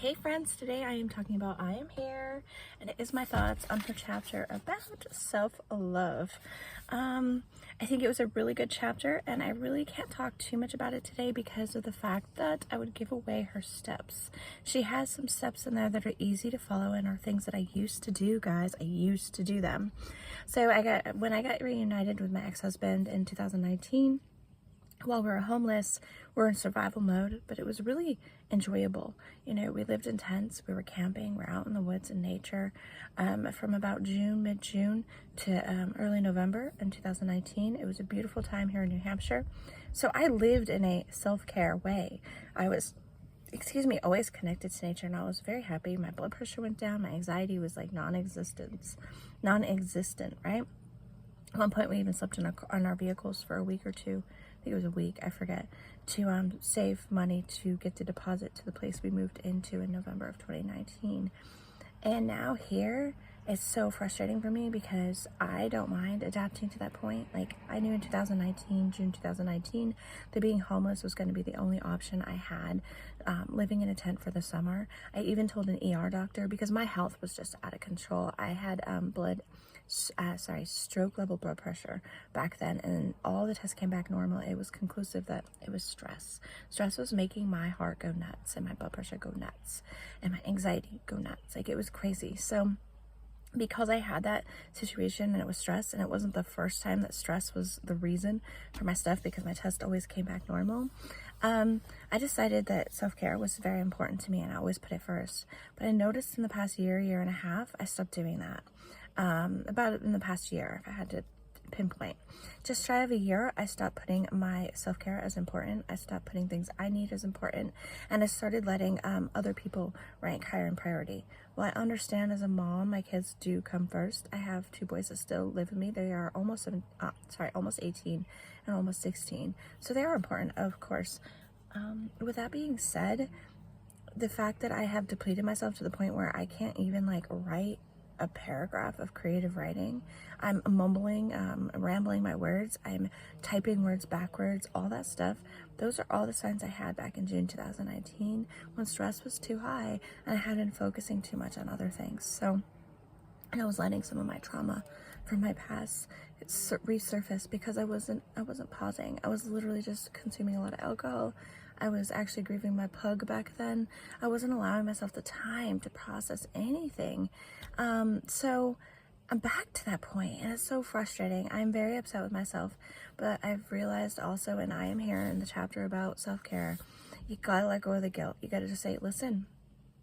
Hey friends, today I am talking about I Am Here, and it is my thoughts on her chapter about self-love. I think it was a really good chapter, and I really can't talk too much about it today because of the fact that I would give away her steps. She has some steps in there that are easy to follow and are things that I used to do, guys. I used to do them. So when I got reunited with my ex-husband in 2019, while we were homeless, we were in survival mode, but it was really enjoyable. You know, we lived in tents, we were camping, we're out in the woods in nature from about mid-June to early November in 2019. It was a beautiful time here in New Hampshire. So I lived in a self-care way. I was, always connected to nature, and I was very happy. My blood pressure went down, my anxiety was like non-existent, right? At one point we even slept in our vehicles for a week or two. I think it was a week, I forget, to save money to get the deposit to the place we moved into in November of 2019. And now here, it's so frustrating for me because I don't mind adapting to that point. Like, I knew in June 2019, that being homeless was going to be the only option I had, living in a tent for the summer. I even told an ER doctor because my health was just out of control. I had stroke level blood pressure back then, and all the tests came back normal. It was conclusive that it was stress. Stress was making my heart go nuts and my blood pressure go nuts and my anxiety go nuts. Like, it was crazy. So because I had that situation and it was stress, and it wasn't the first time that stress was the reason for my stuff because my test always came back normal, I decided that self-care was very important to me and I always put it first. But I noticed in the past year and a half, I stopped doing that. About in the past year, if I had to pinpoint, just shy of a year, I stopped putting my self-care as important. I stopped putting things I need as important, and I started letting other people rank higher in priority. Well, I understand as a mom, my kids do come first. I have two boys that still live with me. They are almost 18 and almost 16, so they are important, of course. With that being said, the fact that I have depleted myself to the point where I can't even write a paragraph of creative writing. I'm mumbling, rambling my words. I'm typing words backwards, all that stuff. Those are all the signs I had back in June 2019 when stress was too high and I had been focusing too much on other things. So I was letting some of my trauma from my past resurface because I wasn't pausing. I was literally just consuming a lot of alcohol. I was actually grieving my pug back then. I wasn't allowing myself the time to process anything. So I'm back to that point, and it's so frustrating. I'm very upset with myself, but I've realized also, and I am here in the chapter about self-care, you gotta let go of the guilt. You gotta just say, listen,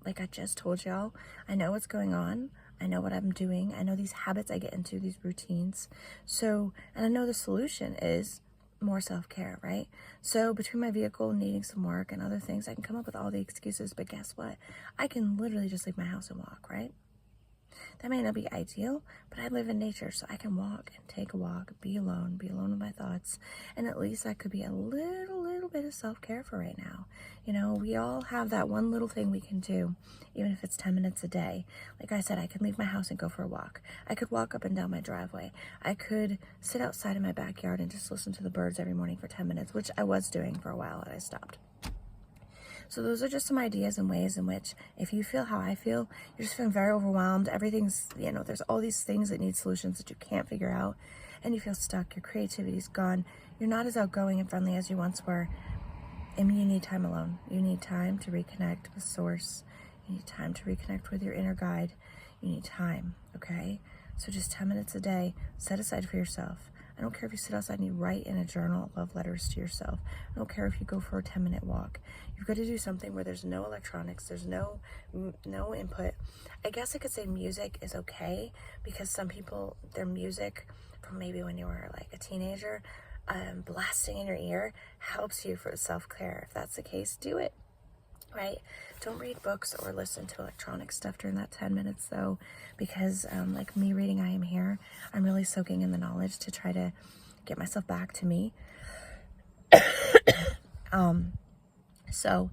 like I just told y'all, I know what's going on. I know what I'm doing. I know these habits I get into, these routines. So, and I know the solution is more self-care, right? So between my vehicle needing some work and other things, I can come up with all the excuses, but guess what? I can literally just leave my house and walk, right? That may not be ideal, but I live in nature, so I can walk and take a walk, be alone with my thoughts, and at least that could be a little bit of self-care for right now. You know, we all have that one little thing we can do, even if it's 10 minutes a day. Like I said, I can leave my house and go for a walk. I could walk up and down my driveway. I could sit outside in my backyard and just listen to the birds every morning for 10 minutes, which I was doing for a while and I stopped. So those are just some ideas and ways in which, if you feel how I feel, you're just feeling very overwhelmed. Everything's, there's all these things that need solutions that you can't figure out, and you feel stuck. Your creativity's gone. You're not as outgoing and friendly as you once were. And you need time alone. You need time to reconnect with source. You need time to reconnect with your inner guide. You need time, okay? So just 10 minutes a day, set aside for yourself. I don't care if you sit outside and you write in a journal love letters to yourself. I don't care if you go for a 10-minute walk. You've got to do something where there's no electronics, there's no input. I guess I could say music is okay because some people, their music from maybe when you were like a teenager, blasting in your ear helps you for self-care. If that's the case, do it. Right? Don't read books or listen to electronic stuff during that 10 minutes though, because like me reading I Am Here, I'm really soaking in the knowledge to try to get myself back to me. So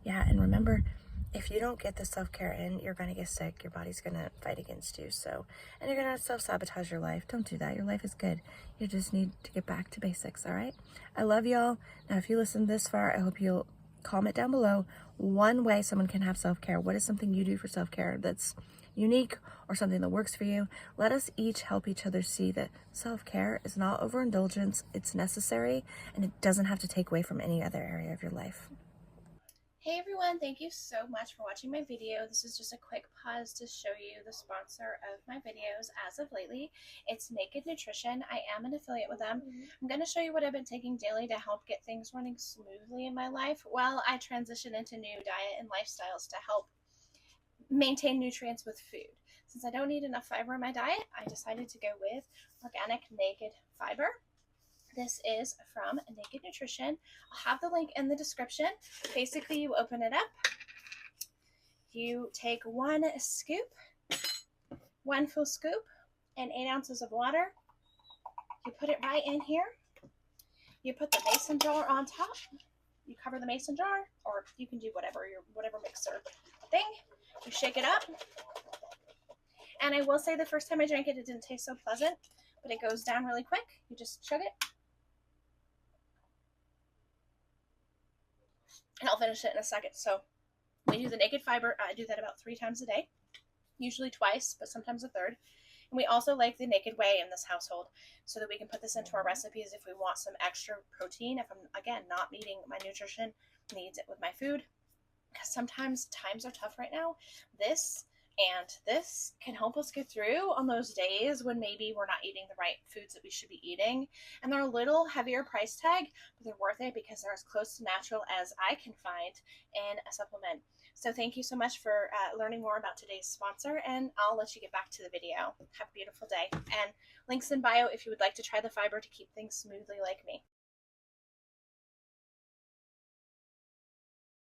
yeah, and remember, if you don't get the self-care in, you're going to get sick. Your body's going to fight against you. So, and you're going to self-sabotage your life. Don't do that. Your life is good. You just need to get back to basics. All right. I love y'all. Now, if you listened this far, I hope you'll comment down below one way someone can have self-care. What is something you do for self-care that's unique or something that works for you? Let us each help each other see that self-care is not overindulgence, it's necessary, and it doesn't have to take away from any other area of your life. Hey everyone, thank you so much for watching my video. This is just a quick pause to show you the sponsor of my videos as of lately. It's Naked Nutrition. I am an affiliate with them. I'm going to show you what I've been taking daily to help get things running smoothly in my life while I transition into new diet and lifestyles to help maintain nutrients with food. Since I don't need enough fiber in my diet, I decided to go with organic naked fiber. This is from Naked Nutrition. I'll have the link in the description. Basically, you open it up. You take one full scoop, and 8 ounces of water. You put it right in here. You put the mason jar on top. You cover the mason jar, or you can do whatever mixer thing. You shake it up. And I will say the first time I drank it, it didn't taste so pleasant, but it goes down really quick. You just chug it. And I'll finish it in a second. So we do the naked fiber. I do that about 3 times a day, usually twice, but sometimes a third. And we also like the naked whey in this household so that we can put this into our recipes if we want some extra protein, if I'm, again, not meeting my nutrition needs with my food. Because sometimes times are tough right now. This can help us get through on those days when maybe we're not eating the right foods that we should be eating. And they're a little heavier price tag, but they're worth it because they're as close to natural as I can find in a supplement. So thank you so much for learning more about today's sponsor, and I'll let you get back to the video. Have a beautiful day. And links in bio if you would like to try the fiber to keep things smoothly like me.